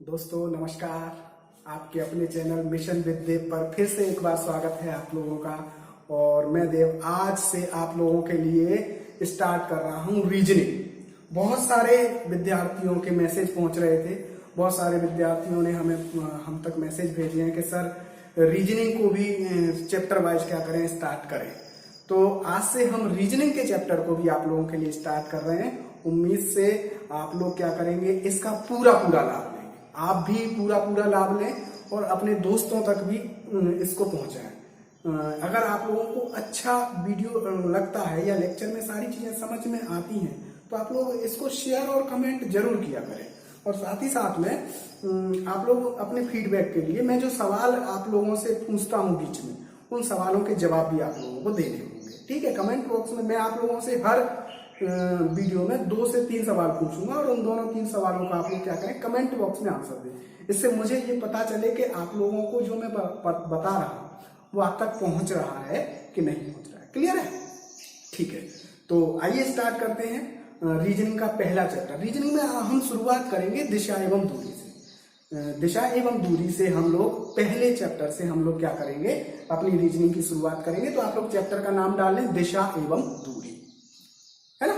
दोस्तों नमस्कार। आपके अपने चैनल मिशन विद देव पर फिर से एक बार स्वागत है आप लोगों का। और मैं देव आज से आप लोगों के लिए स्टार्ट कर रहा हूं रीजनिंग। बहुत सारे विद्यार्थियों के मैसेज पहुंच रहे थे, बहुत सारे विद्यार्थियों ने हम तक मैसेज भेजे हैं कि सर रीजनिंग को भी चैप्टर वाइज क्या करें, स्टार्ट करें। तो आज से हम रीजनिंग के चैप्टर को भी आप लोगों के लिए स्टार्ट कर रहे हैं। उम्मीद से आप लोग क्या करेंगे, इसका पूरा पूरा लाभ लेंगे। आप भी पूरा पूरा लाभ लें और अपने दोस्तों तक भी इसको पहुंचाएं। अगर आप लोगों को अच्छा वीडियो लगता है या लेक्चर में सारी चीजें समझ में आती हैं तो आप लोग इसको शेयर और कमेंट जरूर किया करें। और साथ ही साथ में आप लोग अपने फीडबैक के लिए मैं जो सवाल आप लोगों से पूछता हूं बीच में, उन सवालों के जवाब भी आप लोगों को देने होंगे। ठीक है, कमेंट बॉक्स में मैं आप लोगों से हर वीडियो में 2 से 3 सवाल पूछूंगा और उन दोनों 3 सवालों का आप लोग क्या करें, कमेंट बॉक्स में आंसर दें। इससे मुझे ये पता चले कि आप लोगों को जो मैं बता रहा हूं वो आप तक पहुंच रहा है कि नहीं पहुंच रहा है। क्लियर है? ठीक है, तो आइए स्टार्ट करते हैं रीजनिंग का पहला चैप्टर। रीजनिंग में हम शुरुआत करेंगे दिशा एवं दूरी से। दिशा एवं दूरी से हम लोग पहले चैप्टर से हम लोग क्या करेंगे, अपनी रीजनिंग की शुरुआत करेंगे। तो आप लोग चैप्टर का नाम डाल लें दिशा एवं दूरी, है ना।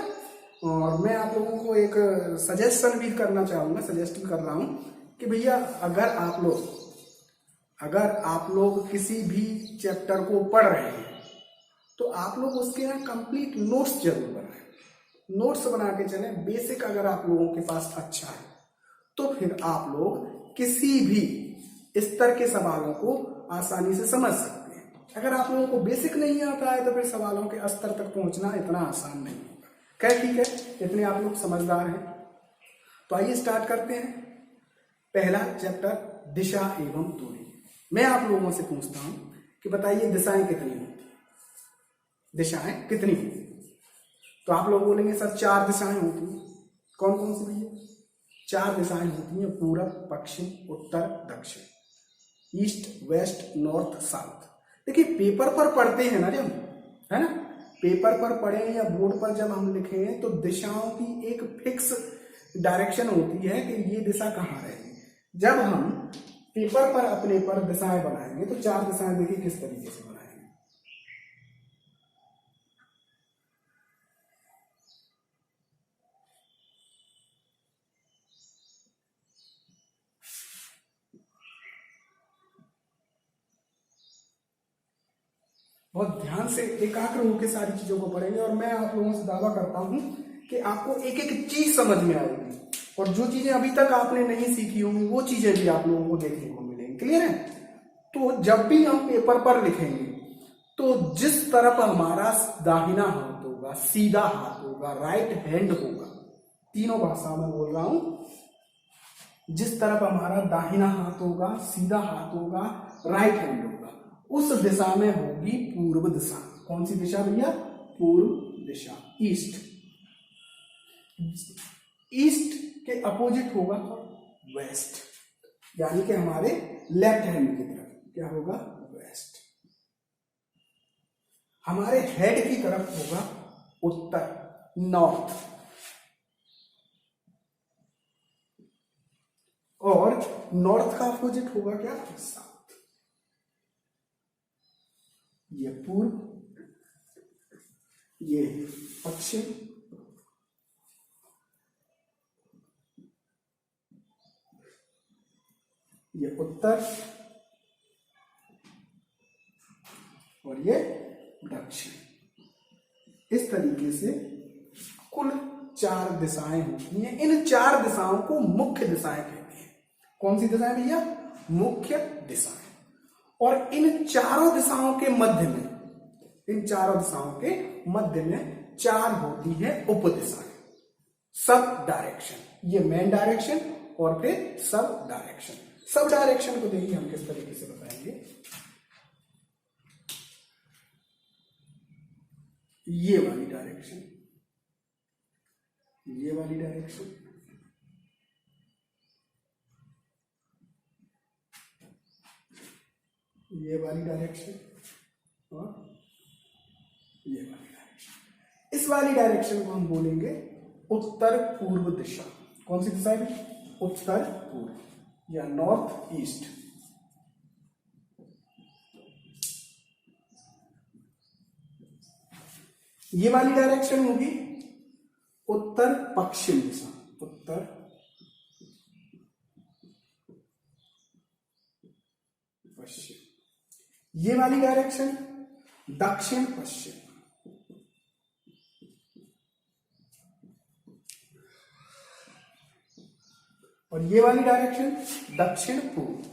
और मैं आप लोगों को एक सजेशन भी करना चाहूंगा, सजेस्ट कर रहा हूं कि भैया अगर आप लोग किसी भी चैप्टर को पढ़ रहे हैं तो आप लोग उसके यहाँ कंप्लीट नोट्स जरूर बनाएं। नोट्स बना के चलें। बेसिक अगर आप लोगों के पास अच्छा है तो फिर आप लोग किसी भी स्तर के सवालों को आसानी से समझ सकते हैं। अगर आप लोगों को बेसिक नहीं आता है तो फिर सवालों के स्तर तक पहुंचना इतना आसान नहीं होगा। क्या ठीक है, इतने आप लोग समझदार हैं। तो आइए स्टार्ट करते हैं पहला चैप्टर दिशा एवं दूरी। मैं आप लोगों से पूछता हूं कि बताइए दिशाएं कितनी होती, दिशाएं कितनी होती? तो आप लोग बोलेंगे सर 4 दिशाएं होती हैं। कौन कौन सी भैया? 4 दिशाएं होती हैं, पूरब, पश्चिम, उत्तर, दक्षिण, ईस्ट, वेस्ट, नॉर्थ, साउथ। देखिए पेपर पर पढ़ते हैं ना जब, है ना, पेपर पर पढ़े या बोर्ड पर जब हम लिखें तो दिशाओं की एक फिक्स डायरेक्शन होती है कि ये दिशा कहाँ रहेगी। जब हम पेपर पर अपने पर दिशाएं बनाएंगे तो 4 दिशाएं देखिए किस तरीके से बनाएंगे। बहुत ध्यान से एकाग्र होकर सारी चीजों को पढ़ेंगे और मैं आप लोगों से दावा करता हूं कि आपको एक एक चीज समझ में आएगी और जो चीजें अभी तक आपने नहीं सीखी होंगी वो चीजें भी आप लोगों को देखने को मिलेंगी। क्लियर है? तो जब भी हम पेपर पर लिखेंगे तो जिस तरफ हमारा दाहिना हाथ होगा, सीधा हाथ होगा, राइट हैंड होगा, तीनों भाषा में बोल रहा हूं, जिस तरफ हमारा दाहिना हाथ होगा, सीधा हाथ होगा, राइट हैंड होगा, उस दिशा में होगी पूर्व दिशा। कौन सी दिशा भैया? पूर्व दिशा, ईस्ट। ईस्ट के अपोजिट होगा वेस्ट, यानी कि हमारे लेफ्ट हैंड की तरफ क्या होगा? वेस्ट। हमारे हेड की तरफ होगा उत्तर, नॉर्थ। और नॉर्थ का अपोजिट होगा क्या? साउथ। ये पूर्व, ये पश्चिम, ये उत्तर और ये दक्षिण। इस तरीके से कुल 4 दिशाएं होती हैं। इन 4 दिशाओं को मुख्य दिशाएं कहते हैं। कौन सी दिशाएं भैया? मुख्य दिशाएं। और इन चारों दिशाओं के मध्य में, इन चारों दिशाओं के मध्य में 4 होती है उप दिशाएं, सब डायरेक्शन। ये मेन डायरेक्शन और फिर सब डायरेक्शन। सब डायरेक्शन को देखिए हम किस तरीके से बताएंगे। ये वाली डायरेक्शन, ये वाली डायरेक्शन, ये वाली डायरेक्शन और ये वाली डायरेक्शन। इस वाली डायरेक्शन को हम बोलेंगे उत्तर पूर्व दिशा। कौन सी दिशा है? उत्तर पूर्व। या नॉर्थ ईस्ट। ये वाली डायरेक्शन होगी उत्तर पश्चिम दिशा, उत्तर पश्चिम। ये वाली डायरेक्शन दक्षिण पश्चिम। और ये वाली डायरेक्शन दक्षिण पूर्व।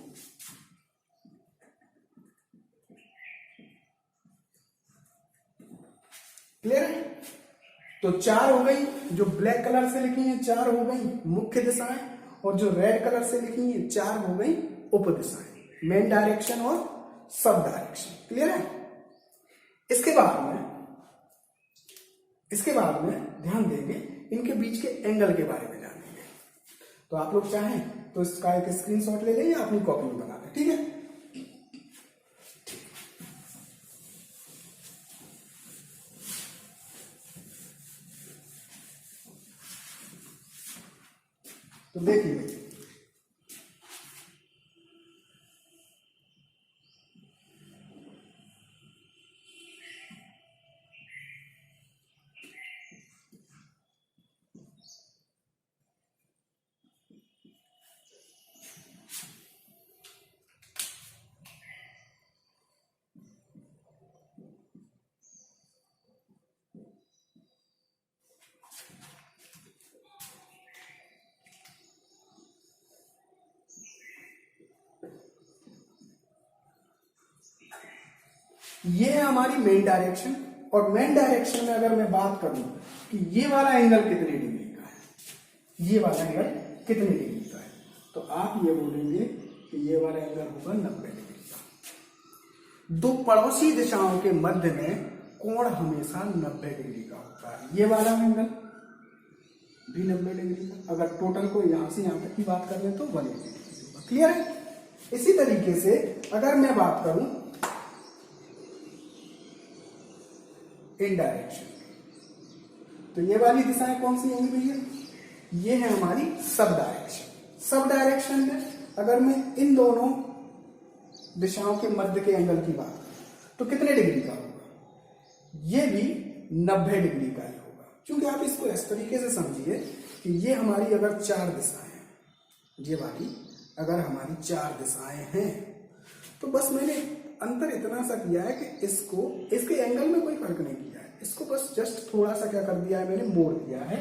क्लियर है? तो चार हो गई, जो ब्लैक कलर से लिखी है चार हो गई मुख्य दिशाएं, और जो रेड कलर से लिखी है चार हो गई उप दिशाएं, मेन डायरेक्शन और सब डायरेक्शन। क्लियर है? इसके बाद में ध्यान देंगे इनके बीच के एंगल के बारे में जानेंगे। तो आप लोग चाहें तो इसका एक स्क्रीनशॉट ले लें या अपनी कॉपी में बना लें। ठीक है? तो देखिए ये है हमारी मेन डायरेक्शन। और मेन डायरेक्शन में अगर मैं बात करूं कि ये वाला एंगल कितने डिग्री का है, ये वाला एंगल कितने डिग्री का है, तो आप ये बोलेंगे कि ये वाला एंगल होगा 90 डिग्री का। दो पड़ोसी दिशाओं के मध्य में कोण हमेशा 90 डिग्री का होता है। ये वाला एंगल भी 90 डिग्री का। अगर टोटल को यहां से यहां तक की बात कर लें तो 180 डिग्री होगा। क्लियर है? इसी तरीके से अगर मैं बात करूं इन डायरेक्शन, तो ये वाली दिशाएं कौन सी होंगी भैया? ये है हमारी सब डायरेक्शन। सब डायरेक्शन में अगर मैं इन दोनों दिशाओं के मध्य के एंगल की बात करूं तो कितने डिग्री का होगा? ये भी 90 डिग्री का ही होगा। क्योंकि आप इसको इस तरीके से समझिए कि ये हमारी अगर चार दिशाएं हैं, ये वाली अगर हमारी चार दिशाएं हैं, तो बस मैंने अंतर इतना सा किया है कि इसके एंगल में कोई फर्क नहीं किया है, इसको बस जस्ट थोड़ा सा क्या कर दिया है, मैंने मोड़ दिया है।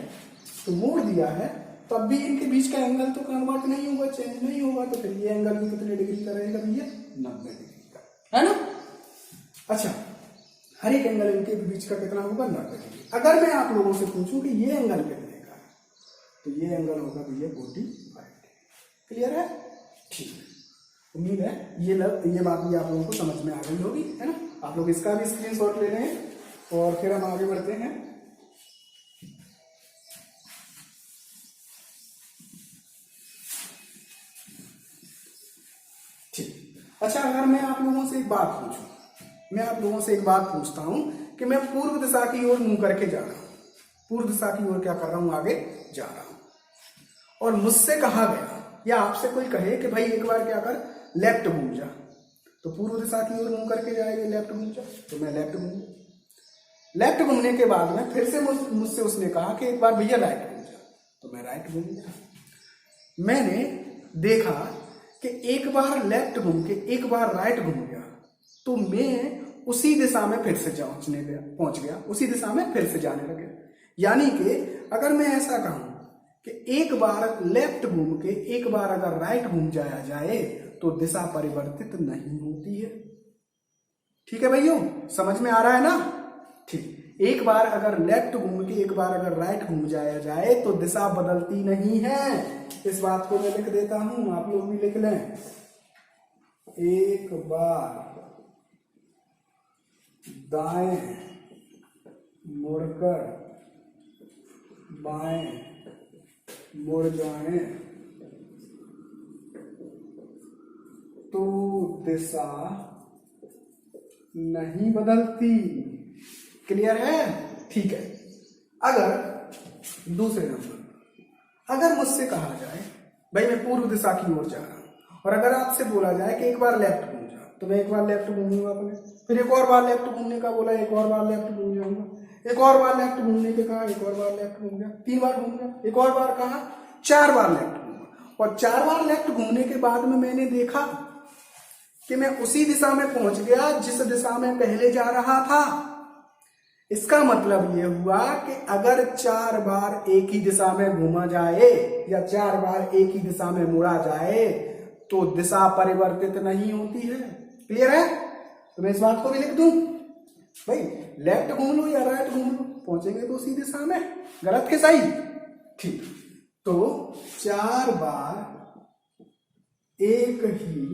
तो मोड़ दिया है तब भी इनके बीच का एंगल तो कन्वर्ट नहीं होगा, चेंज नहीं होगा। तो फिर ये एंगल भी कितने डिग्री का रहेगा भैया? 90 डिग्री का, है ना? अच्छा, हर एक एंगल इनके बीच का कितना होगा? 90 डिग्री। अगर मैं आप लोगों से पूछूं कि ये एंगल कितने का है, तो ये एंगल होगा भैया 45 डिग्री। क्लियर है? ठीक है, उम्मीद है ये बात भी आप लोगों को समझ में आ गई होगी, है ना? आप लोग इसका भी स्क्रीनशॉट ले लें और फिर हम आगे बढ़ते हैं। ठीक। अच्छा, अगर मैं आप लोगों से एक बात पूछूं, मैं आप लोगों से एक बात पूछता हूं कि मैं पूर्व दिशा की ओर मुंह करके जा रहा हूं, पूर्व दिशा की ओर क्या कर रहा हूं? आगे जा रहा हूं। और मुझसे कहा गया या आपसे कोई कहे कि भाई एक बार क्या कर, लेफ्ट घूम जा, तो पूर्व दिशा की ओर मुंह करके जाएंगे, लेफ्ट घूम जा, तो मैं लेफ्ट घूम। लेफ्ट घूमने के बाद में फिर से मुझसे उसने कहा कि एक बार भैया राइट घूम जा, तो मैं राइट घूम गया। मैंने देखा कि एक बार लेफ्ट घूम के एक बार राइट घूम गया, तो मैं उसी दिशा में फिर से पहुंच गया, उसी दिशा में फिर से जाने लगे। यानी कि अगर मैं ऐसा कहूं कि एक बार लेफ्ट घूम के एक बार अगर राइट घूम जाया जाए तो दिशा परिवर्तित नहीं होती है। ठीक है भाइयों, समझ में आ रहा है ना? ठीक। एक बार अगर लेफ्ट घूम के एक बार अगर राइट घूम जाया जाए तो दिशा बदलती नहीं है। इस बात को मैं लिख देता हूं, आप लोग भी लिख लें। एक बार दाएं मुड़कर बाएं मुड़ जाए तो दिशा नहीं बदलती। क्लियर है? ठीक है। अगर दूसरे नंबर, अगर मुझसे कहा जाए भाई मैं पूर्व दिशा की ओर जा रहा हूं, और अगर आपसे बोला जाए कि एक बार लेफ्ट घूम जा, तो मैं एक बार लेफ्ट घूमूंगा अपने, फिर एक और बार लेफ्ट घूमने का बोला, एक और बार लेफ्ट घूम जाऊंगा, एक और बार लेफ्ट घूमने के कहा, एक और बार लेफ्ट घूम गया, 3 बार घूम गया, एक और बार कहा, 4 बार लेफ्ट घूमा। और 4 बार लेफ्ट घूमने के बाद में मैंने देखा कि मैं उसी दिशा में पहुंच गया जिस दिशा में पहले जा रहा था। इसका मतलब यह हुआ कि अगर 4 बार एक ही दिशा में घूमा जाए या 4 बार एक ही दिशा में मुड़ा जाए तो दिशा परिवर्तित नहीं होती है। क्लियर है? तो मैं इस बात को भी लिख दूं, भाई लेफ्ट घूम लो या राइट घूम लो, पहुंचेंगे तो उसी दिशा में। गलत के सही? ठीक। तो 4 बार एक ही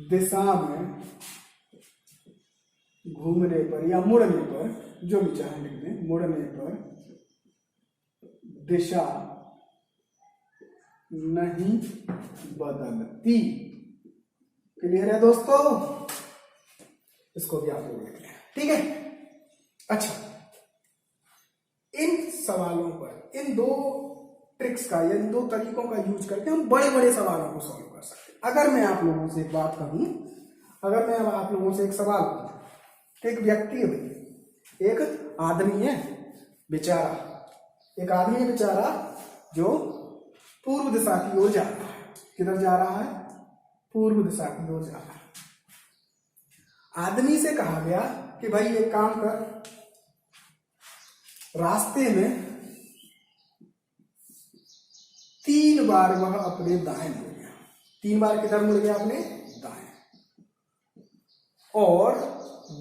दिशा में घूमने पर या मुड़ने पर, जो भी चाहे लिख दें, मुड़ने पर दिशा नहीं बदलती। क्लियर है दोस्तों? इसको भी आप लोग लिख लें, ठीक है। अच्छा, इन सवालों पर, इन 2 ट्रिक्स का या इन 2 तरीकों का यूज करके हम बड़े बड़े सवालों को सॉल्व कर सकते हैं। अगर मैं आप लोगों से एक बात करूं, अगर मैं आप लोगों से एक सवाल पूछूं, एक व्यक्ति है, एक आदमी है बेचारा, एक आदमी है बेचारा जो पूर्व दिशा की ओर जा रहा है। किधर जा रहा है? पूर्व दिशा की ओर जा रहा है। आदमी से कहा गया कि भाई एक काम कर, रास्ते में 3 बार वह अपने दाएं मुड़ गया। 3 बार किधर मुड़ गया? अपने दाएं। और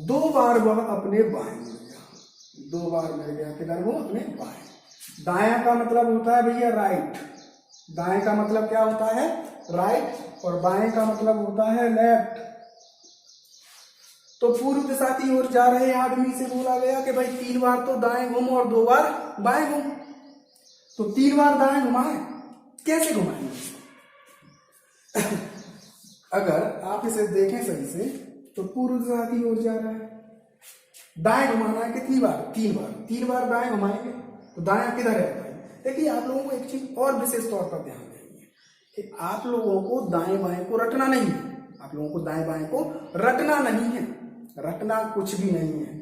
2 बार वह अपने बाएं मुड़ गया। 2 बार मुड़ गया किधर? वो अपने बाएं। दायां का मतलब होता है भैया राइट, दाएं का मतलब क्या होता है? राइट, और बाएं का मतलब होता है लेफ्ट। तो पूर्व दिशा की ओर जा रहे आदमी से बोला गया कि भाई 3 बार तो दाएं घूम और 2 बार बाएं घूम। तो 3 बार दाएं घुमाए, कैसे घुमाएंगे? अगर आप इसे देखें सही से तो पूर्व दिशा की ओर जा रहा है, दाएं घुमाना है कितनी बार? 3 बार। 3 बार दाएं घुमाएंगे तो दायां किधर है भाई? देखिए, आप लोगों को एक चीज और विशेष तौर पर ध्यान देनी है कि आप लोगों को दाएं बाएं को रटना नहीं है। आप लोगों को दाएं बाएं को रटना नहीं है, रटना कुछ भी नहीं है।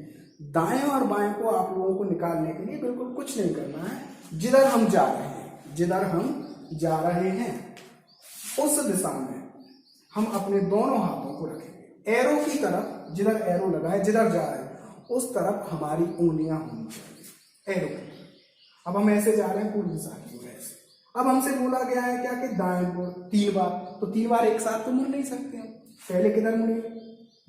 दाएं और बाएं को आप लोगों को निकालने के लिए बिल्कुल कुछ नहीं करना है। जिधर हम जा रहे हैं, जिधर हम जा रहे हैं उस दिशा में हम अपने दोनों हाथों को रखेंगे। एरो की तरफ, जिधर एरो लगा है, जिधर जा रहे हैं उस तरफ हमारी उंगलियां होनी चाहिए, एरो की। अब हम ऐसे जा रहे हैं पूर्व दिशा की ओर ऐसे। अब हमसे बोला गया है क्या कि दाएं मुड़ 3 बार, तो 3 बार एक साथ तो मुड़ नहीं सकते हम। पहले किधर मुड़ेंगे?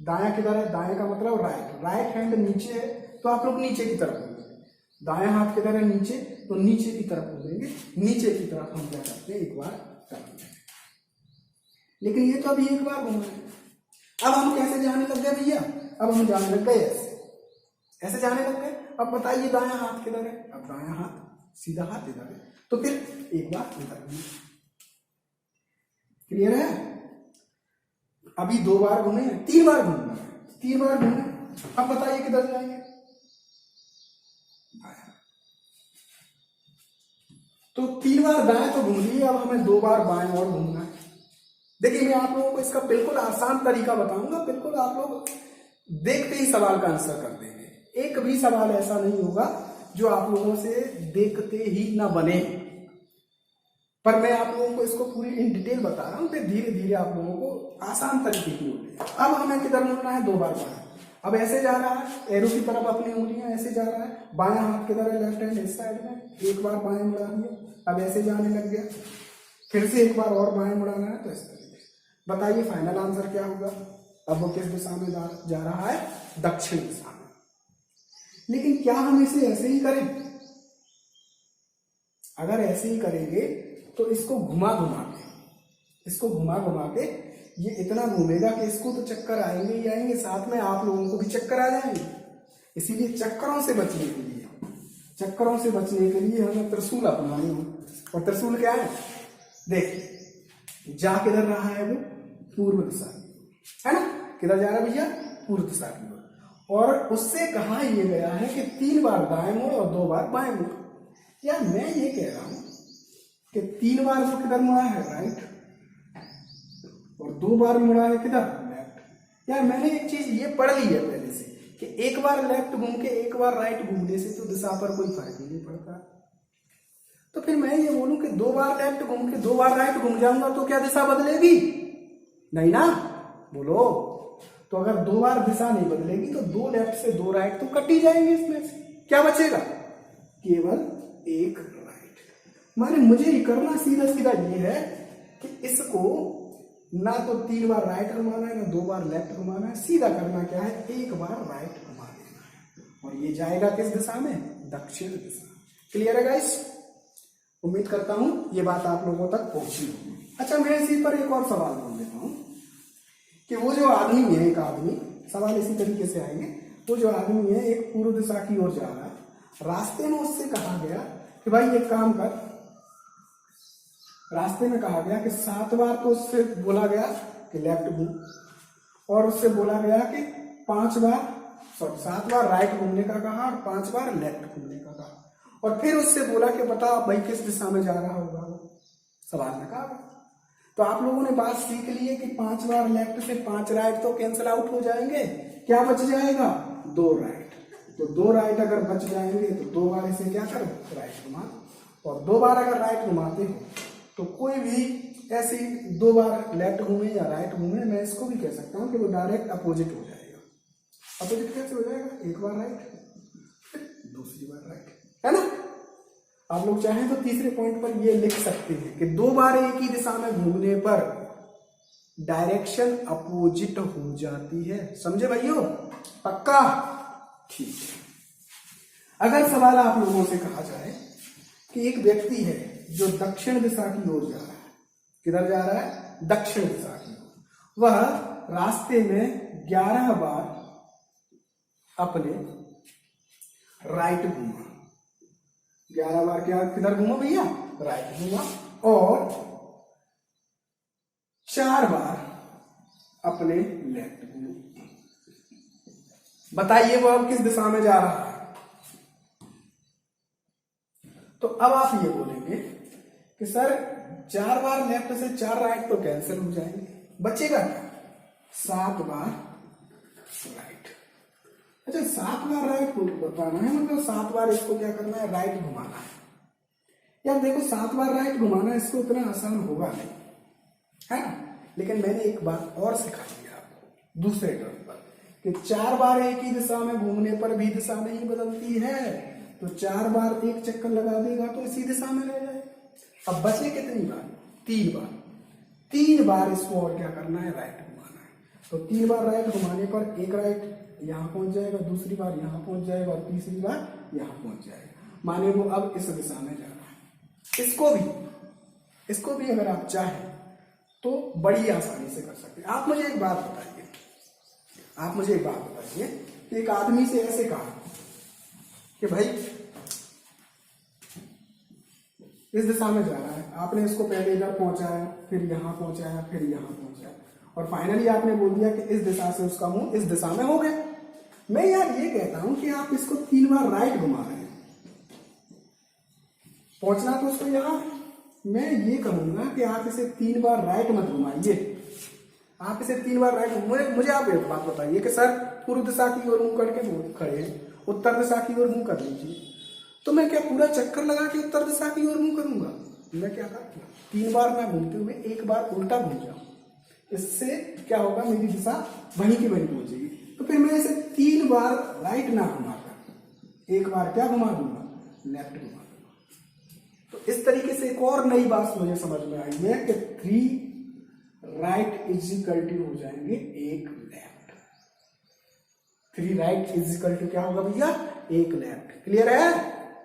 दायां किधर है? दाएं का मतलब राइट, राइट हैंड नीचे है तो आप लोग नीचे की तरफ मुड़ेंगे। दायां हाथ किधर है? नीचे, तो नीचे की तरफ मुड़ेंगे। नीचे की तरफ हम क्या करते हैं? एक बार करते हैं। लेकिन ये तो अभी एक बार घूमा है। अब हम कैसे जाने लग गए भैया? अब हम जाने लग गए ऐसे, ऐसे जाने लग गए। अब बताइए दायां हाथ किधर है? अब दायां हाथ, सीधा हाथ इधर है, तो फिर एक बार इधर। क्लियर है? अभी 2 बार घूमे, 3 बार घूमना है, 3 बार घूमे। अब बताइए किधर जाएंगे? तो 3 बार दाएं तो घूम लिए, अब हमें 2 बार बाएं और घूमना है। देखिए, मैं आप लोगों को इसका बिल्कुल आसान तरीका बताऊंगा, बिल्कुल आप लोग देखते ही सवाल का आंसर कर देंगे। एक भी सवाल ऐसा नहीं होगा जो आप लोगों से देखते ही ना बने। पर मैं आप लोगों को इसको पूरी इन डिटेल बता रहा हूं, फिर धीरे धीरे आप लोगों को आसान तरीके की होगी। अब हमें किधर मुड़ना है? 2 बार बाएं। अब ऐसे जा रहा है, एरो की तरफ अपनी उंगलियां ऐसे जा रहा है। बायां हाथ किधर है? लेफ्ट हैंड इस साइड में। एक बार बाएं मुड़ा दिया, अब ऐसे जाने लग गया। फिर से एक बार और बाएं मुड़ाना है, तो इस तरीके। बताइए फाइनल आंसर क्या होगा? अब वो किस दिशा में जा रहा है? दक्षिण दिशा में। लेकिन क्या हम इसे ऐसे ही करें? अगर ऐसे ही करेंगे तो इसको घुमा घुमा के, इसको घुमा घुमा के ये इतना घूमेगा कि इसको तो चक्कर आएंगे ही आएंगे, साथ में आप लोगों को भी चक्कर आ जाएंगे। इसीलिए चक्करों से बचने के लिए, चक्करों से बचने के लिए हमें त्रिशूल अपनानी हो। और त्रिशूल क्या है? देख, जा किधर रहा है वो? पूर्व दिशा की, है ना? किधर जा रहा है भैया? पूर्व दिशा की ओर। और उससे कहा यह गया है कि 3 बार दाएं मुड़ और 2 बार बाएं मुड़। यार मैं ये कह रहा हूं कि 3 बार वो किधर मुड़ा है? राइट, 2 बार मुड़ा है किधर, लेफ्ट। यार मैंने एक चीज ये पढ़ ली है पहले से कि एक बार लेफ्ट घूम के एक बार राइट घूमने से तो दिशा पर कोई फर्क ही नहीं पड़ता। तो फिर मैं ये बोलूं कि 2 बार लेफ्ट घूम के 2 बार राइट घूम जाऊंगा तो क्या दिशा बदलेगी, नहीं ना, बोलो। तो अगर 2 बार दिशा नहीं बदलेगी तो 2 लेफ्ट से 2 राइट तो कट ही जाएंगे, इसमें से क्या बचेगा, केवल एक राइट। माने मुझे ये करना सीधा सीधा ये है कि इसको ना तो 3 बार राइट घुमाना है ना 2 बार लेफ्ट घुमाना है, सीधा करना क्या है, एक बार राइट घुमा देना है और ये जाएगा किस दिशा में, दक्षिण दिशा। क्लियर है गाइस, उम्मीद करता हूं ये बात आप लोगों तक पहुंची होगी। अच्छा मैं इसी पर एक और सवाल बोल देता हूं कि वो जो आदमी है, एक आदमी, सवाल इसी तरीके से आएंगे, वो जो आदमी है एक पूर्व दिशा की ओर जा रहा है, रास्ते में उससे कहा गया कि भाई एक काम कर, रास्ते में कहा गया कि 7 बार तो उससे बोला गया कि लेफ्ट घूम और उससे बोला गया कि 7 बार राइट घूमने का कहा और 5 बार लेफ्ट घूमने का कहा और फिर उससे बोला कि बता भाई किस दिशा में जा रहा होगा वो, सवाल में कहा। तो आप लोगों ने बात सीख ली है कि 5 बार लेफ्ट से 5 राइट तो कैंसिल आउट हो जाएंगे, क्या बच जाएगा, 2 राइट। तो 2 राइट अगर बच जाएंगे तो 2 बार इसे क्या करो, राइट घुमा, और 2 बार अगर राइट घुमाते हो तो कोई भी ऐसी 2 बार लेफ्ट घूमे या राइट घूमे, मैं इसको भी कह सकता हूं कि वो डायरेक्ट अपोजिट हो जाएगा। अपोजिट कैसे हो जाएगा, एक बार राइट दूसरी बार राइट, है ना। आप लोग चाहें तो तीसरे पॉइंट पर ये लिख सकते हैं कि 2 बार एक ही दिशा में घूमने पर डायरेक्शन अपोजिट हो जाती है, समझे भाइयों, पक्का, ठीक है। अगर सवाल आप लोगों से कहा जाए कि एक व्यक्ति है जो दक्षिण दिशा की ओर जा रहा है, किधर जा रहा है, दक्षिण दिशा की ओर, वह रास्ते में 11 बार अपने राइट घूमा, 11 बार क्या किधर घूमा भैया, राइट घूमा, और 4 बार अपने लेफ्ट घूमा। बताइए वो अब किस दिशा में जा रहा है। तो अब आप ये बोलेंगे कि सर 4 बार लेफ्ट से 4 राइट तो कैंसिल हो जाएंगे, बचेगा क्या, 7 बार राइट। अच्छा 7 बार राइट बताना है, मतलब 7 बार इसको क्या करना है, राइट घुमाना है। यार देखो 7 बार राइट घुमाना इसको उतना आसान होगा नहीं, है ना, लेकिन मैंने एक बात और सिखाई है आपको दूसरे टर्म पर कि 4 बार एक ही दिशा में घूमने पर भी दिशा नहीं बदलती है, तो 4 बार एक चक्कर लगा देगा तो इसी दिशा में रह जाए। अब बचे कितनी बार, 3 बार, 3 बार इसको और क्या करना है, राइट घुमाना है। तो 3 बार राइट घुमाने पर एक राइट यहां पहुंच जाएगा, दूसरी बार यहां पहुंच जाएगा और तीसरी बार यहां पहुंच जाएगा, माने वो अब इस दिशा में जा रहा है। इसको भी अगर आप चाहें तो बड़ी आसानी से कर सकते हैं। आप मुझे एक बात बताइए कि एक आदमी से ऐसे कहा कि भाई इस दिशा में जा रहा है, आपने इसको पहले इधर पहुंचाया, फिर यहां पहुंचाया, फिर यहां पहुंचाया और फाइनली आपने बोल दिया कि इस दिशा से उसका मुंह इस दिशा में हो गया। मैं यार ये कहता हूं कि आप इसको 3 बार राइट घुमा रहे हैं, पहुंचना तो उसको यहां है। मैं ये कहूंगा कि आप इसे 3 बार राइट मत घुमाइए, आप इसे 3 बार राइट। मुझे आप एक बात बताइए कि सर पूर्व दिशा की ओर मुंह करके खड़े हैं, उत्तर दिशा की ओर मुंह कर लीजिए, तो मैं क्या पूरा चक्कर लगा के उत्तर दिशा की ओर मुंह करूंगा, मैं क्या करूंगा, 3 बार मैं घूमते हुए एक बार उल्टा घूम जाऊं, इससे क्या होगा, मेरी दिशा वहीं की वहीं पहुंचेगी। तो फिर मैं इसे 3 बार राइट ना घुमाकर एक बार क्या घुमा दूंगा, लेफ्ट घुमा दूंगा। तो इस तरीके से एक और नई बात मुझे समझ में आई है कि 3 राइट इज इक्वल टू हो जाएंगे 1 left. 3 right is equal to क्या होगा भैया, 1 लेफ्ट। क्लियर है,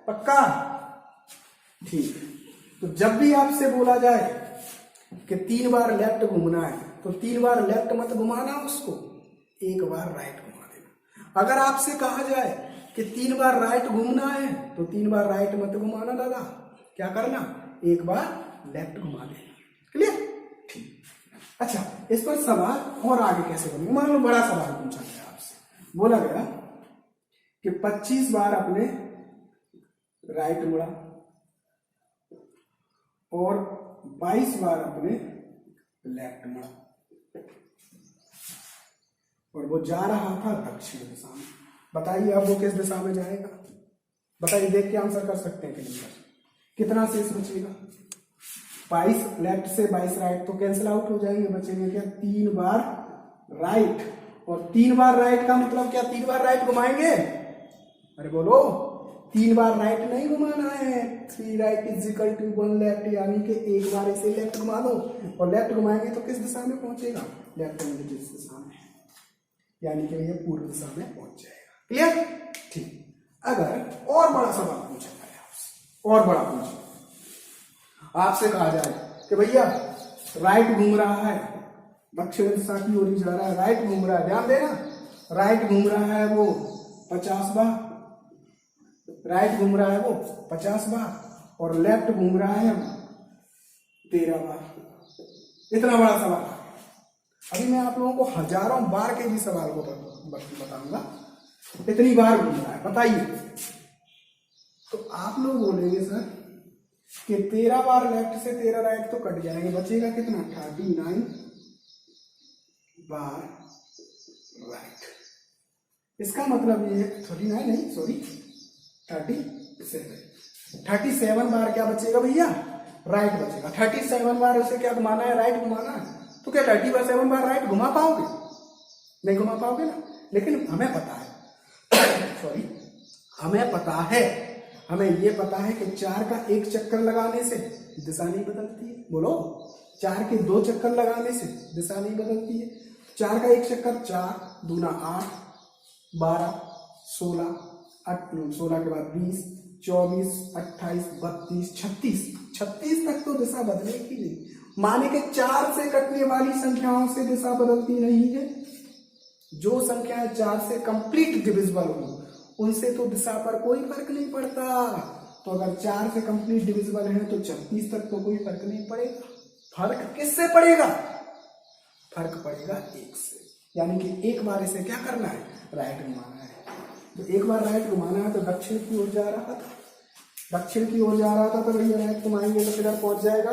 पक्का, ठीक। तो जब भी आपसे बोला जाए कि 3 बार लेफ्ट घूमना है तो 3 बार लेफ्ट मत घुमाना, उसको 1 बार राइट घुमा देना। अगर आपसे कहा जाए कि 3 बार राइट घूमना है तो 3 बार राइट मत घुमाना दादा, क्या करना, 1 बार लेफ्ट घुमा देना। क्लियर, ठीक। अच्छा इस पर सवाल और आगे कैसे बनेगा, मान लो बड़ा सवाल पूछा गया आपसे, बोला गया कि 25 बार अपने राइट मुड़ा और 22 बार अपने लेफ्ट मुड़ा, और वो जा रहा था दक्षिण दिशा में। बताइए अब वो किस दिशा में जाएगा? बताइए, देख के आंसर कर सकते हैं कि नहीं? कितना शेष बचेगा? 22 लेफ्ट से 22 राइट, तो कैंसिल आउट हो जाएंगे। बचेंगे क्या? 3 बार राइट। और 3 बार राइट का मतलब क्या? 3 बार राइट घुमाएंगे? अरे बोलो, 3 बार राइट नहीं घुमाना है। 3 right is equal to 1 left, यानी कि एक बार इसे लेफ्ट घुमा दो, और लेफ्ट घुमाएंगे तो किस दिशा में पहुंचेगा? लेफ्ट में जिस दिशा में, यानी कि ये पूर्व दिशा में पहुंच जाएगा। क्लियर? ठीक। अगर और बड़ा सवाल पूछा जाए आपसे, और बड़ा पूछे, आपसे कहा जाए कि भैया राइट घूम रहा है, दक्षिण दिशा की ओर जा रहा है, राइट घूम रहा है, ध्यान देना, राइट घूम रहा है वो 50 बार, राइट घूम रहा है वो 50 बार, और लेफ्ट घूम रहा है 13 बार। इतना बड़ा सवाल है। अभी मैं आप लोगों को हजारों बार के भी सवाल को बताऊंगा। इतनी बार घूम रहा है, बताइए। तो आप लोग बोलेंगे सर कि 13 बार लेफ्ट से 13 राइट तो कट जाएंगे, बचेगा कितना? 39 बार राइट। इसका मतलब ये 39 नहीं, सॉरी 37 बार क्या बचेगा भैया? राइट बचेगा। 37 बार उसे क्या घुमाना है? राइट घुमाना है। तो क्या 37 बार राइट घुमा पाओगे? नहीं घुमा पाओगे ना। लेकिन हमें पता है सॉरी हमें पता है, हमें ये पता है कि 4 का 1 चक्कर लगाने से दिशा नहीं बदलती है। बोलो, 4 के 2 चक्कर लगाने से दिशा नहीं बदलती है। 4 का 1 चक्कर 4 दूना 8, 12, 16, 16 के बाद 20, 24, 28, 32, 36 तक तो दिशा बदलेगी नहीं। माने कि 4 से कटने वाली संख्याओं से दिशा बदलती नहीं है। जो संख्याएं 4 से कंप्लीट डिविजिबल हो उनसे तो दिशा पर कोई फर्क नहीं पड़ता। तो अगर 4 से कंप्लीट डिविजिबल है तो 36 तक तो कोई फर्क नहीं पड़ेगा। फर्क किससे पड़ेगा? फर्क पड़ेगा 1 से। यानी कि एक बार इसे क्या करना है? राइट घुमाना है। तो एक बार राइट घुमाना है तो दक्षिण की ओर जा रहा था, दक्षिण की ओर जा रहा था, तो भैया राइट घुमाएंगे तो किधर पहुंच जाएगा?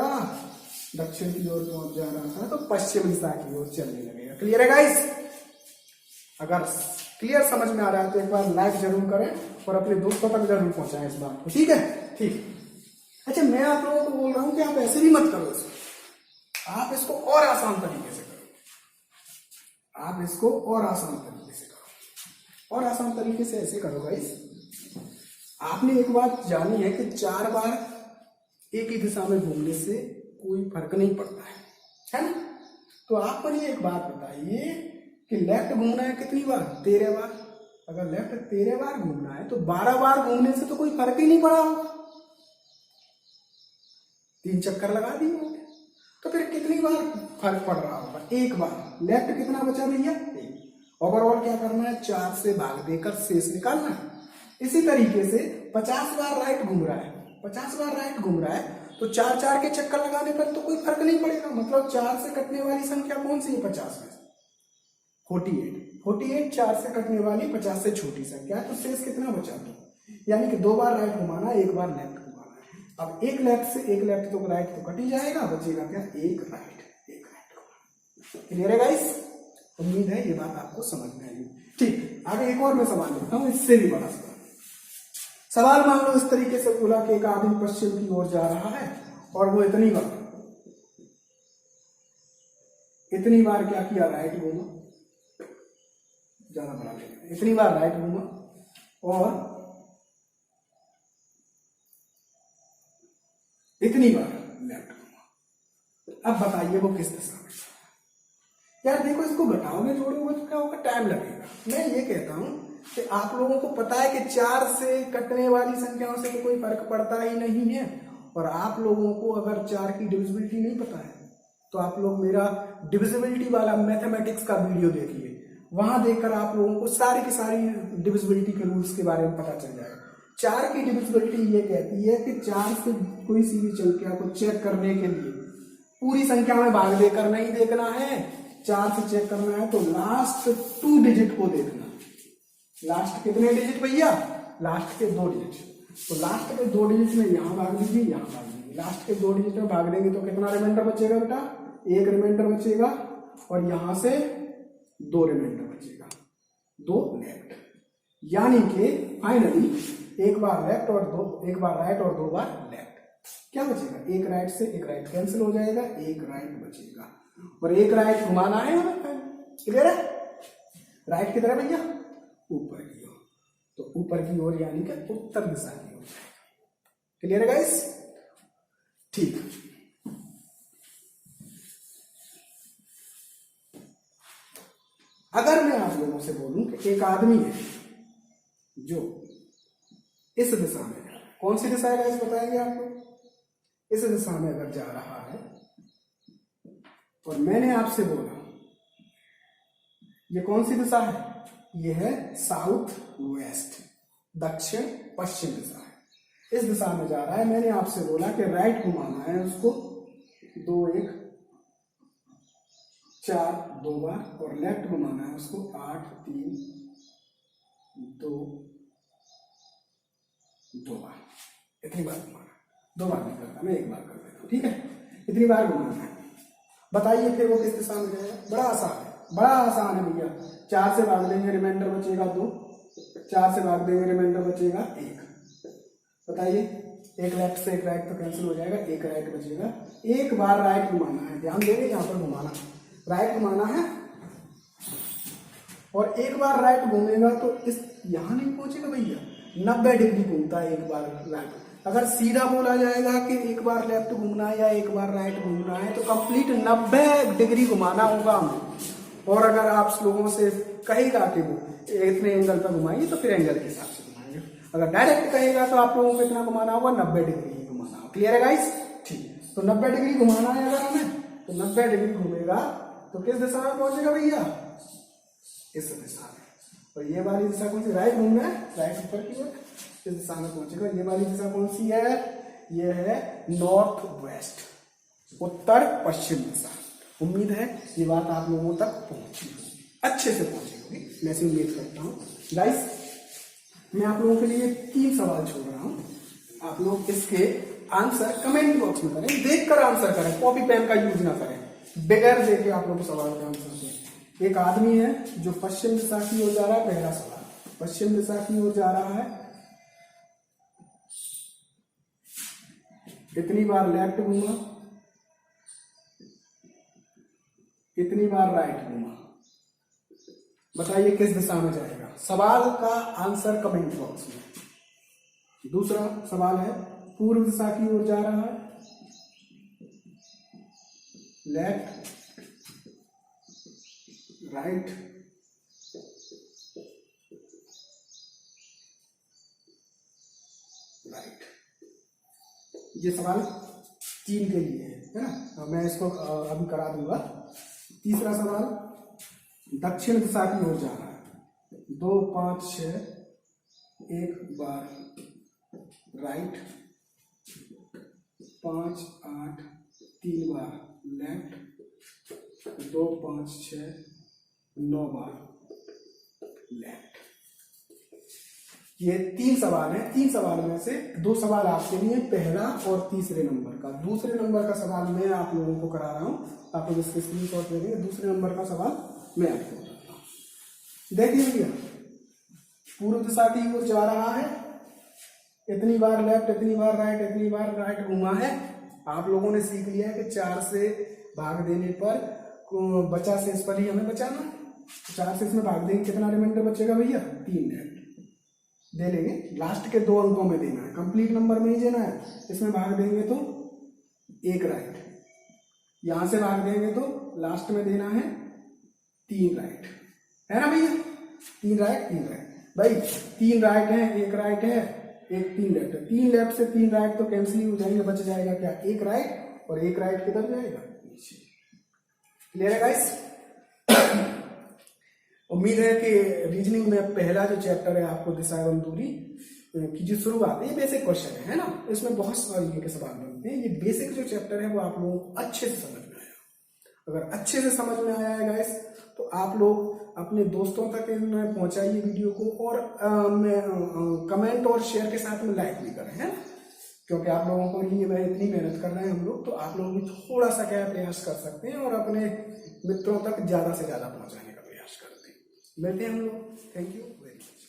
दक्षिण की ओर पहुंच जा रहा था तो पश्चिम दिशा की ओर चलने लगेगा। क्लियर है गाइस? अगर क्लियर समझ में आ रहा है तो एक बार लाइक जरूर करें और अपने दोस्तों तक जरूर पहुंचाएं इस बात को। ठीक है? ठीक। अच्छा, मैं आप लोगों को बोल रहा हूं कि आप ऐसे भी मत करो इसको, आप इसको और आसान तरीके से करो। आप इसको और आसान तरीके से करो। और आसान तरीके से ऐसे करो गाइस, आपने एक बात जानी है कि 4 बार एक ही दिशा में घूमने से कोई फर्क नहीं पड़ता है ना? तो आप मुझे एक बात बताइए कि लेफ्ट घूमना है कितनी बार? 13 बार। अगर लेफ्ट 13 बार घूमना है तो 12 बार घूमने से तो कोई फर्क ही नहीं पड़ा होगा। 3 चक्कर लगा दिए होंगे, तो फिर कितनी बार फर्क पड़ रहा होगा? 1 बार। लेफ्ट कितना बचा भैया? 1। ओवरऑल क्या करना है? 4 से भाग देकर शेष निकालना है। इसी तरीके से 50 बार राइट घूम रहा है, 50 बार राइट घूम रहा है तो 4 के चक्कर लगाने पर तो कोई फर्क नहीं पड़ेगा। मतलब 4 से कटने वाली संख्या कौन सी है? 50 में 48 4 से कटने वाली 50 से छोटी संख्या है। तो शेष कितना बचा? 2। यानी कि 2 बार राइट घुमाना, 1 बार लेफ्ट घुमाना है। अब एक लेफ्ट से एक लेफ्ट तो राइट तो कट ही जाएगा, बचेगा क्या? एक राइट घुमाना। क्लियर है गाइस? उम्मीद है ये बात आपको समझ में आई। ठीक, आगे एक और मैं सवाल लेता हूं, इससे भी बड़ा सवाल मान लो इस तरीके से बोला कि एक आदमी पश्चिम की ओर जा रहा है और वो इतनी बार क्या किया? राइट घूमा। ज्यादा बड़ा लेंगे, इतनी बार राइट घूमा और इतनी बार लेफ्ट घूमा। अब बताइए वो किस दिशा में? यार देखो, इसको घटाओगे जोड़ोगे तो क्या होगा? टाइम लगेगा। मैं ये कहता हूं कि आप लोगों को पता है कि 4 से कटने वाली संख्याओं से तो कोई फर्क पड़ता ही नहीं है, और आप लोगों को अगर 4 की डिविजिबिलिटी नहीं पता है तो आप लोग मेरा डिविजिबिलिटी वाला मैथमेटिक्स का वीडियो देखिए। वहां देखकर आप लोगों को सारी की सारी डिविजिबिलिटी के रूल्स के बारे में पता चल जाएगा। 4 की डिविजिबिलिटी ये कहती है कि 4 से कोई सी भी संख्या को चेक करने के लिए पूरी संख्या में भाग देकर नहीं देखना है। 4 से चेक करना है तो लास्ट 2 डिजिट को देखना। लास्ट कितने डिजिट भैया? लास्ट के 2 डिजिट। तो लास्ट के 2 डिजिट में यहां भाग दीजिए, यहां भाग दीजिए। लास्ट के 2 डिजिट में भाग देंगे तो कितना रिमाइंडर बचेगा बेटा? 1 रिमाइंडर बचेगा। और यहां से 2 रिमाइंडर बचेगा, 2 लेफ्ट, यानी कि फाइनली एक बार लेफ्ट और 2, एक बार राइट और 2 बार लेफ्ट, क्या बचेगा, एक राइट से एक राइट कैंसिल हो जाएगा, एक राइट बचेगा और एक राइट घुमाना है हमें। क्लियर है? राइट की तरफ भैया ऊपर की ओर, तो ऊपर की ओर यानी कि उत्तर दिशा की ओर। क्लियर है गाइस? ठीक। अगर मैं आप लोगों से बोलूं कि एक आदमी है जो इस दिशा में जा रहा है, कौन सी दिशा है गाइस बताएंगे आपको? इस दिशा में अगर जा रहा है और मैंने आपसे बोला ये कौन सी दिशा है, ये है साउथ वेस्ट, दक्षिण पश्चिम दिशा है। इस दिशा में जा रहा है, मैंने आपसे बोला कि राइट घुमाना है उसको 2 1 4 2 बार और लेफ्ट घुमाना है उसको 8 3 2 2 बार। इतनी बार घुमाना, 2 बार नहीं करता मैं, 1 बार कर देता हूं, ठीक है? इतनी बार घुमाना है। बताइए फिर वो किस दिशा में जाएगा? बड़ा आसान है, बड़ा आसान है भैया। 4 से भाग देंगे रिमाइंडर बचेगा 2, 4 से भाग देंगे रिमाइंडर बचेगा 1। बताइए, एक लेफ्ट से एक राइट तो कैंसिल हो जाएगा, एक राइट बचेगा। एक बार राइट घुमाना है, ध्यान देंगे यहाँ पर घुमाना, राइट घुमाना है और एक बार राइट घूमेगा तो इस यहां नहीं पहुंचेगा भैया, 90 डिग्री घूमता है एक बार राइट। अगर सीधा बोला जाएगा कि एक बार लेफ्ट घूमना है या एक बार राइट घूमना है तो कंप्लीट 90 डिग्री घुमाना होगा हमें। और अगर आप लोगों से कहेगा कि वो इतने एंगल पर घुमाएंगे तो फिर एंगल के हिसाब से घुमाएंगे। अगर डायरेक्ट कहेगा तो आप लोगों को इतना घुमाना होगा, 90 डिग्री ही घुमाना होगा। क्लियर है गाइस? ठीक, तो 90 डिग्री घुमाना है अगर हमें, तो 90 डिग्री घूमेगा तो किस दिशा में पहुंचेगा भैया? इस दिशा में। और ये वाली दिशा कौन सी? राइट घूमना है, राइट ऊपर की ओर, इस दिशा में पहुंचेगा। ये वाली दिशा कौन सी है? ये है नॉर्थ वेस्ट, उत्तर पश्चिम दिशा। उम्मीद है ये बात आप लोगों तक पहुंची होगी, अच्छे से पहुंची होगी, मैं ऐसी उम्मीद करता हूँ। गाइस, मैं आप लोगों के लिए 3 सवाल छोड़ रहा हूँ, आप लोग इसके आंसर कमेंट बॉक्स में करें, देखकर आंसर करें, कॉपी पेन का यूज ना करें, बगैर देखे आप लोग सवाल का आंसर दें। एक आदमी है जो पश्चिम दिशा की ओर जा रहा है, पहला सवाल, पश्चिम दिशा की ओर जा रहा है, इतनी बार लेफ्ट घूमा, इतनी बार राइट घूमा, बताइए किस दिशा में जाएगा? सवाल का आंसर कमेंट बॉक्स में। दूसरा सवाल है, पूर्व दिशा की ओर जा रहा है, लेफ्ट राइट, राइट। ये सवाल 3 के लिए है ना, मैं इसको अभी करा दूंगा। तीसरा सवाल, दक्षिण दिशा की ओर जा रहा है, 2 5 6, 1 बार राइट, 5 8 3 बार लेफ्ट, 2 5 6 9 बार लेफ्ट। ये 3 सवाल हैं। 3 सवाल में से 2 सवाल आपके लिए, पहला और तीसरे नंबर का। दूसरे नंबर का सवाल मैं आप लोगों को करा रहा हूं, आप लोग इसके स्क्रीनशॉट ले लेंगे। दूसरे नंबर का सवाल मैं आपको बताता हूं। देखिए भैया, पूर्व दिशा की ओर जा रहा है, इतनी बार लेफ्ट, इतनी बार राइट, इतनी बार राइट घुमा है। आप लोगों ने सीख लिया है कि 4 से भाग देने पर बचा शेष पर ही हमें बचाना। 4 से इसमें भाग देंगे, कितना रिमाइंडर बचेगा भैया? 3 लेफ्ट दे लेंगे, लास्ट के 2 अंकों में देना है, कंप्लीट नंबर में ही देना है। इसमें भाग देंगे तो 1 राइट, यहां से भाग देंगे तो लास्ट में देना है 3 राइट, है ना भैया? 3 राइट 3 राइट भाई, 3 राइट है, 1 राइट है, 1 3 लेफ्ट है। 3 लेफ्ट से 3 राइट तो कैंसिल हो जाएंगे, बच जाएगा क्या? 1 राइट, और 1 राइट किधर जाएगा? नीचे। क्लियर है गाइस? उम्मीद है कि रीजनिंग में पहला जो चैप्टर है आपको दिशा एवं दूरी की जो शुरुआत है, ये बेसिक क्वेश्चन है ना, इसमें बहुत सारे के सवाल बनते हैं। ये बेसिक जो चैप्टर है वो आप लोगों को अच्छे से समझ में आया। अगर अच्छे से समझ में आया है गाइस, तो आप लोग अपने दोस्तों तक पहुंचाइए वीडियो को, और कमेंट और शेयर के साथ में लाइक भी करें, है, क्योंकि आप लोगों को लिए मैं इतनी मेहनत कर रहे हैं हम लोग, तो आप लोग भी थोड़ा सा क्या प्रयास कर सकते हैं और अपने मित्रों तक ज्यादा से ज्यादा पहुंचाने का प्रयास मिलते हैं हम लोग। Thank you very much.